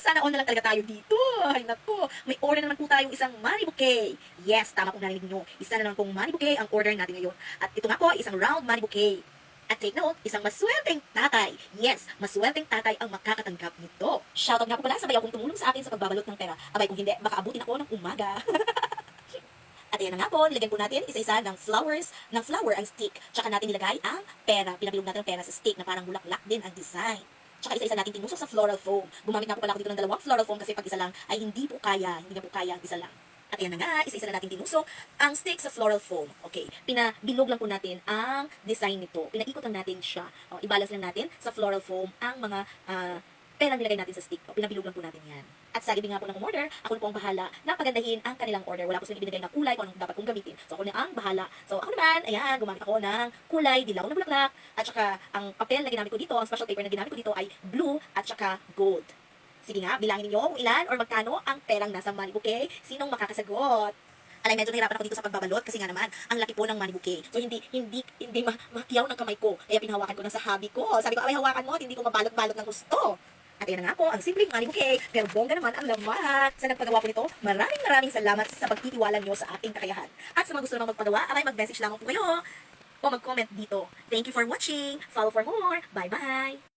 Sana all na lang talaga tayo dito. Ay, naku. May order na naman po tayong isang money bouquet. Yes, tama pong narinig nyo. Isa na naman pong money bouquet ang order natin ngayon. At ito nga po, isang round money bouquet. At take note, isang maswerteng tatay. Yes, maswerteng tatay ang makakatanggap nito. Shoutout nga po pala sa bayaw kong tumulong sa akin sa pagbabalot ng pera. Abay, kung hindi, baka abutin ako ng umaga. At ayan na nga po, nilagyan po natin isa-isa ng flower ang stick. Tsaka natin nilagay ang pera. Pinabilog natin ang pera sa stick na parang bulaklak din ang design. Tsaka isa-isa natin tinusok sa floral foam. Gumamit nga po pala ako dito ng dalawang floral foam kasi pag isa lang ay hindi na po kaya ang isa lang. At ayan na nga, isa-isa na natin tinusok ang stick sa floral foam. Okay, pinabilog lang po natin ang design nito. Pinaikot lang natin siya. O, i-balance lang natin sa floral foam ang mga perang nilagay natin sa stick. O, pinabilog lang po natin yan. At sa libing nga po ng umorder, ako na po ang bahala na pagandahin ang kanilang order. Wala po silang ibinigay na kulay kung anong dapat kong gamitin. So, ako na ang bahala. So, ako naman, ayan, gumamit ako ng kulay, dilaw na bulaklak, at saka ang papel na ginamit ko dito, ang special paper na ginamit ko dito ay blue at saka gold. Sige nga, bilangin niyo kung ilan or magkano ang perang nasa money bouquet. Sinong makakasagot? Alay, medyo nahirapan ako dito sa pagbabalot kasi nga naman, ang laki po ng money bouquet. So, hindi makiyaw ng kamay ko. Kaya pinahawakan ko na sa hubby ko. Sabi ko, ay, hawakan mo at hindi ko mabalot-balot ng gusto. At ayan na nga po, ang simpleng money bouquet. Pero bongga naman ang laman. Sa nagpagawa po nito, maraming salamat sa pagtitiwala nyo sa aking kakayahan. At sa mga gusto namang magpagawa, ay mag-message lang po kayo o mag-comment dito. Thank you for watching. Follow for more. Bye-bye.